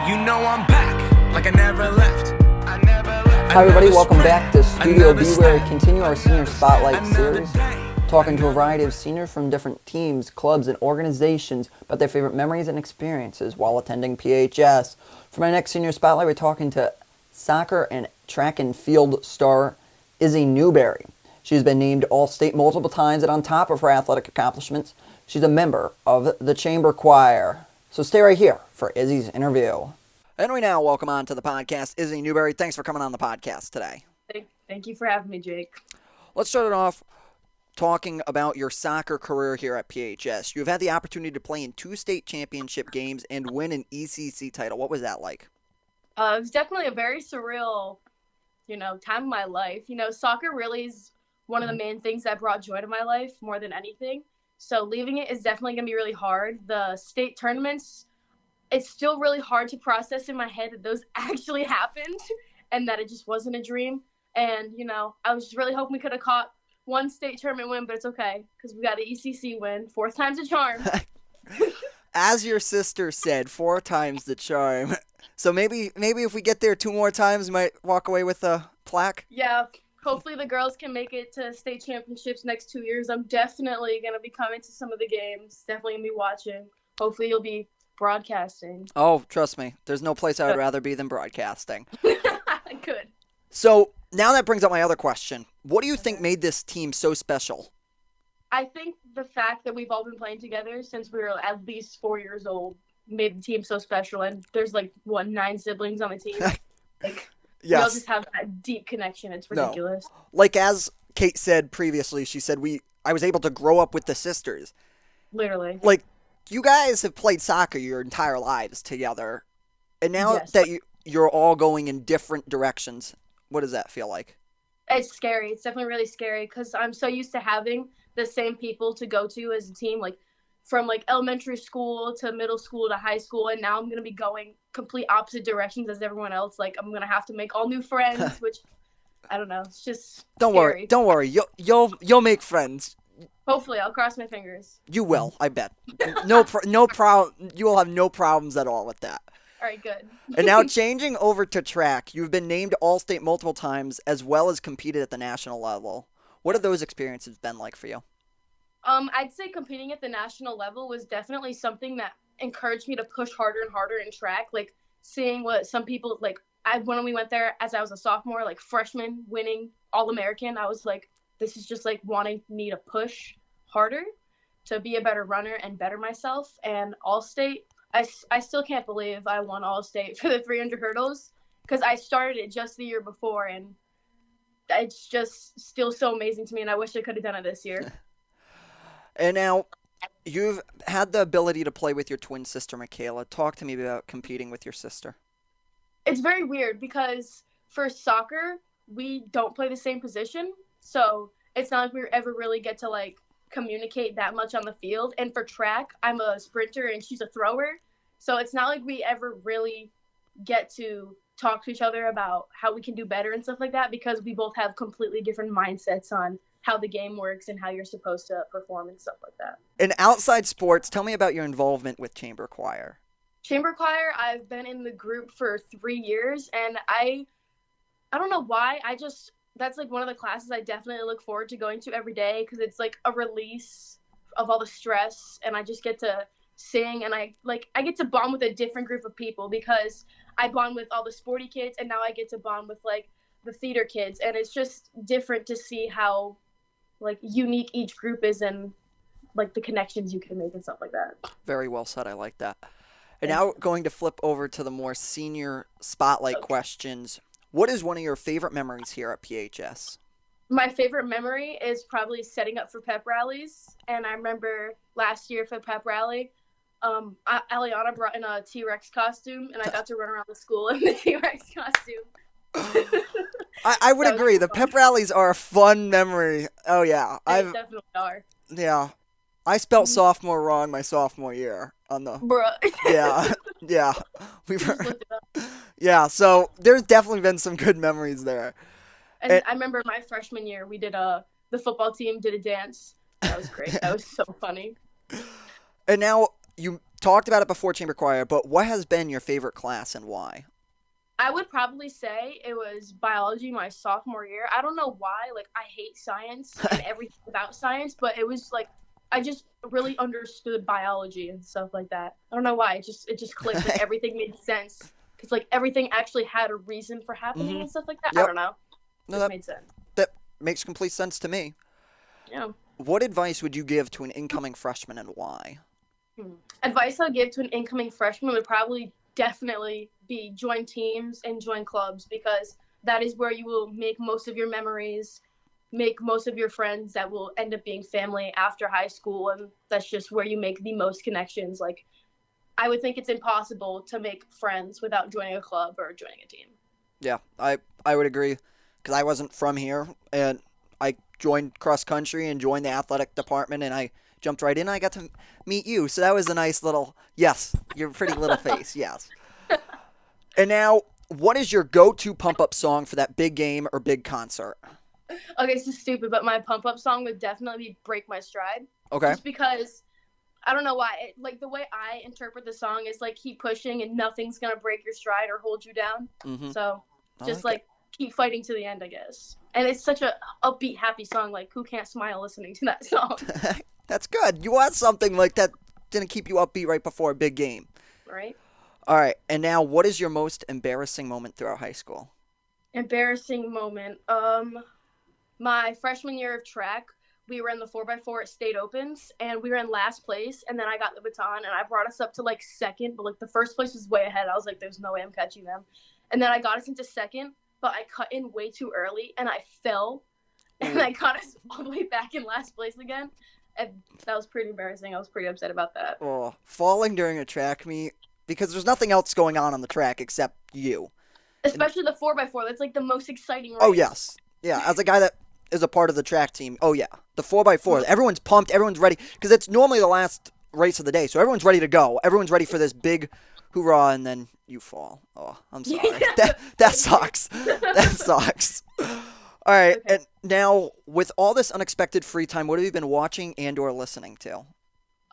You know I'm back, like I never left. Hi everybody, welcome back to Studio B, where we continue our Senior Spotlight series, talking to a variety of seniors from different teams, clubs, and organizations about their favorite memories and experiences while attending PHS. For my next Senior Spotlight, we're talking to soccer and track and field star Izzy Newbury. She's been named All-State multiple times, and on top of her athletic accomplishments, she's a member of the Chamber Choir. So stay right here for Izzy's interview. And we now welcome on to the podcast Izzy Newbury. Thanks for coming on the podcast today. Thank you for having me, Jake. Let's start it off talking about your soccer career here at PHS. You've had the opportunity to play in 2 state championship games and win an ECC title. What was that like? It was definitely a very surreal, time of my life. Soccer really is one of the main things that brought joy to my life more than anything. So leaving it is definitely going to be really hard. The state tournaments, it's still really hard to process in my head that those actually happened and that it just wasn't a dream. And, I was just really hoping we could have caught one state tournament win, but it's okay because we got the ECC win. 4th time's a charm. As your sister said, 4 times the charm. So maybe if we get there 2 more times, we might walk away with a plaque? Yeah, hopefully the girls can make it to state championships next 2 years. I'm definitely going to be coming to some of the games, definitely going to be watching. Hopefully you'll be broadcasting. Oh, trust me. There's no place I would rather be than broadcasting. Good. So now that brings up my other question. What do you think made this team so special? I think the fact that we've all been playing together since we were at least 4 years old made the team so special. And there's 9 siblings on the team. We all just have that deep connection. It's ridiculous. No. As Kate said previously, she said I was able to grow up with the sisters. Literally. You guys have played soccer your entire lives together, and now that you're all going in different directions, what does that feel like? It's scary. It's definitely really scary because I'm so used to having the same people to go to as a team, from elementary school to middle school to high school, and now I'm going to be going complete opposite directions as everyone else. I'm going to have to make all new friends, which I don't know. It's just scary. Don't worry. You'll make friends. Hopefully, I'll cross my fingers. You will, I bet. No problem. You will have no problems at all with that. All right, good. And now changing over to track, you've been named All-State multiple times as well as competed at the national level. What have those experiences been like for you? I'd say competing at the national level was definitely something that encouraged me to push harder and harder in track. Seeing what some people when we went there as I was a sophomore, freshman winning All-American, I was like, this is just wanting me to push harder to be a better runner and better myself. And All-State, I still can't believe I won All-State for the 300 hurdles because I started it just the year before, and it's just still so amazing to me, and I wish I could have done it this year. And now you've had the ability to play with your twin sister, Michaela. Talk to me about competing with your sister. It's very weird because for soccer, we don't play the same position. So it's not like we ever really get to communicate that much on the field. And for track, I'm a sprinter and she's a thrower. So it's not like we ever really get to talk to each other about how we can do better and stuff like that because we both have completely different mindsets on how the game works and how you're supposed to perform and stuff like that. In outside sports, tell me about your involvement with Chamber Choir. Chamber Choir, I've been in the group for 3 years, and I don't know why. That's one of the classes I definitely look forward to going to every day because it's a release of all the stress, and I just get to sing, and I get to bond with a different group of people because I bond with all the sporty kids, and now I get to bond with the theater kids, and it's just different to see how unique each group is and the connections you can make and stuff like that. Very well said. I like that. And now going to flip over to the more senior spotlight questions. What is one of your favorite memories here at PHS? My favorite memory is probably setting up for pep rallies. And I remember last year for pep rally, Eliana brought in a T-Rex costume, and I got to run around the school in the T-Rex costume. I would agree. The pep rallies are a fun memory. Oh, yeah. They definitely are. Yeah. I spelled sophomore wrong my sophomore year on the. Bruh. Yeah. We were. Yeah. So there's definitely been some good memories there. And I remember my freshman year, we did the football team did a dance. That was great. That was so funny. And now you talked about it before Chamber Choir, but what has been your favorite class and why? I would probably say it was biology my sophomore year. I don't know why. Like, I hate science and everything about science, but it was like I just really understood biology and stuff like that. I don't know why. It just clicked. Like, everything made sense because like everything actually had a reason for happening and stuff like that. Yep. I don't know. No, Just that made sense. that makes complete sense to me. Yeah. What advice would you give to an incoming freshman and why? Advice I'll give to an incoming freshman would probably definitely be join teams and join clubs because that is where you will make most of your memories, make most of your friends that will end up being family after high school, and that's just where you make the most connections. Like, I would think it's impossible to make friends without joining a club or joining a team. Yeah, I would agree because I wasn't from here and I joined cross country and joined the athletic department and I jumped right in. I got to meet you, so that was a nice little yes. Your pretty little face, yes. And now, what is your go-to pump-up song for that big game or big concert? Okay, this is stupid, but my pump up song would definitely be "Break My Stride." Okay. Just because I don't know why. Like, the way I interpret the song is like keep pushing and nothing's gonna break your stride or hold you down. Mm-hmm. So just like keep fighting to the end, I guess. And it's such a upbeat, happy song. Like, who can't smile listening to that song, That's good. You want something like that didn't keep you upbeat right before a big game. right? All right. And now, what is your most embarrassing moment throughout high school? Embarrassing moment. My freshman year of track, we were in the 4x4 at State Opens, and we were in last place, and then I got the baton, and I brought us up to, like, second, but, like, the first place was way ahead. I was like, there's no way I'm catching them. And then I got us into second, but I cut in way too early, and I fell, and I got us all the way back in last place again, and that was pretty embarrassing. I was pretty upset about that. Oh, falling during a track meet because there's nothing else going on the track except you. Especially the 4x4. That's, like, the most exciting race. Oh, yes. Yeah, as a guy that is a part of the track team, oh, yeah. The 4x4. Everyone's pumped. Everyone's ready. Because it's normally the last race of the day, so everyone's ready to go. Everyone's ready for this big hoorah, and then you fall. Oh, I'm sorry. That sucks. That sucks. All right, Okay. and now, with all this unexpected free time, what have you been watching and or listening to?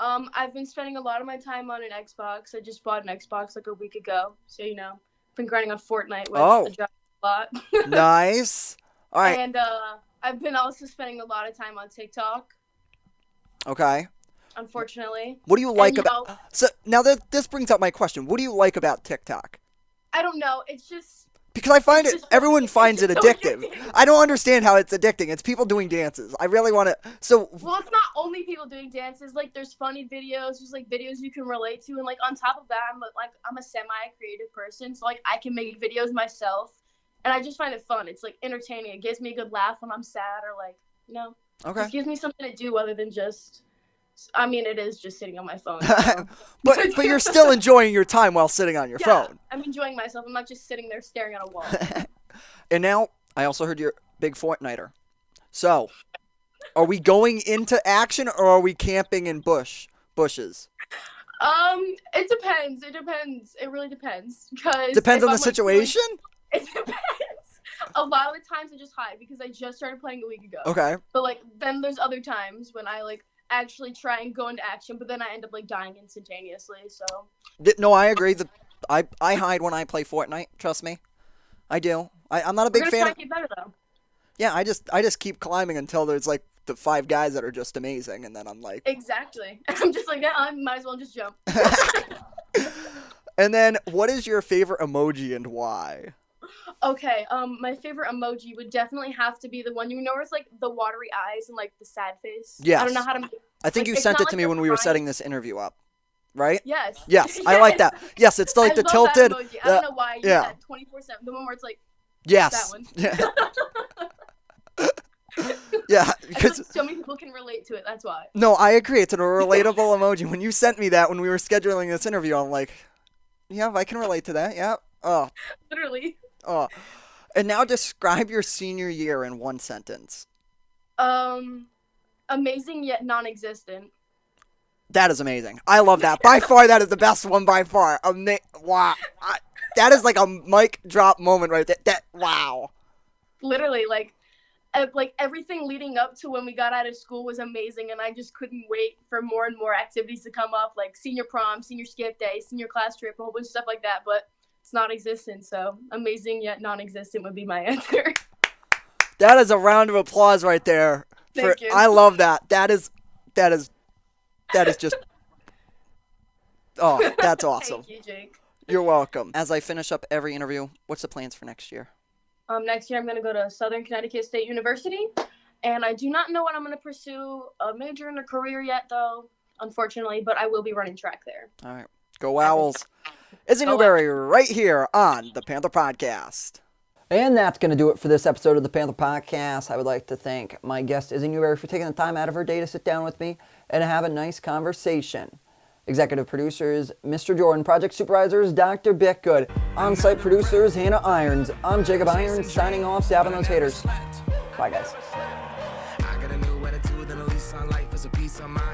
I've been spending a lot of my time on an Xbox. I just bought an Xbox like a week ago, so been grinding on Fortnite with Oh. a job a lot. Nice. All right, And I've been also spending a lot of time on TikTok, okay. unfortunately. What do you like And, about... So, now this brings up my question. What do you like about TikTok? I don't know. It's just Because I find It's it, just- everyone it's finds it just so addictive. entertaining. I don't understand how it's addicting. It's people doing dances. I really want to... So, well, it's not only people doing dances. Like, there's funny videos. There's like videos you can relate to, and like on top of that, I'm a semi-creative person, so like I can make videos myself, and I just find it fun. It's like entertaining. It gives me a good laugh when I'm sad or like okay. just gives me something to do other than just. I mean, it is just sitting on my phone. But you're still enjoying your time while sitting on your Yeah, phone. I'm enjoying myself. I'm not just sitting there staring at a wall. And now, I also heard you're a big Fortniter. So, are we going into action or are we camping in bushes? It depends. It depends. It really depends. Depends on the situation? It depends. A lot of the times I just hide because I just started playing a week ago. Okay. But like then there's other times when I like actually try and go into action, but then I end up like dying instantaneously. So No, I agree. I hide when I play Fortnite. Trust me. I do. I'm not a we're big gonna fan try of... and get better though. Yeah, I just keep climbing until there's like the 5 guys that are just amazing, and then I'm like... Exactly. I'm just like, yeah, I might as well just jump. And then, what is your favorite emoji and why? Okay, my favorite emoji would definitely have to be the one where it's like the watery eyes and like the sad face. Yes. I don't know how to make I think like, you it's sent not it to like me the when we were crying- setting this interview up, right? Yes. Yes, I like that. Yes, it's like I the love tilted... that emoji. I don't know why I use yeah. that 24/7. The one where it's like Yes. that one. Yeah. Yeah, I feel because... like so many people can relate to it. That's why. No, I agree. It's a relatable emoji. When you sent me that when we were scheduling this interview, I'm like, yeah, I can relate to that. Yeah. Oh. Literally. Oh. And now describe your senior year in one sentence. Amazing yet non-existent. That is amazing. I love that. By far, that is the best one by far. Wow. That is like a mic drop moment right there. Wow. Literally, like, like everything leading up to when we got out of school was amazing, and I just couldn't wait for more and more activities to come up, like senior prom, senior skip day, senior class trip, a whole bunch of stuff like that. But it's non-existent, so amazing yet non-existent would be my answer. That is a round of applause right there. Thank you. I love that. That is just. Oh, that's awesome. Thank you, Jake. You're welcome. As I finish up every interview, what's the plans for next year? Next year I'm going to go to Southern Connecticut State University, and I do not know what I'm going to pursue a major in a career yet, though, unfortunately, but I will be running track there. All right. Go Owls. Izzy Newbury right here on the Panther Podcast. And that's going to do it for this episode of the Panther Podcast. I would like to thank my guest, Izzy Newbury, for taking the time out of her day to sit down with me and have a nice conversation. Executive producers, Mr. Jordan. Project supervisors, Dr. Bickgood. On-site producers, Hannah Irons. I'm Jacob Irons, signing off, stabbing those haters. Bye, guys. I got a new attitude and a lease on life is a piece of mind.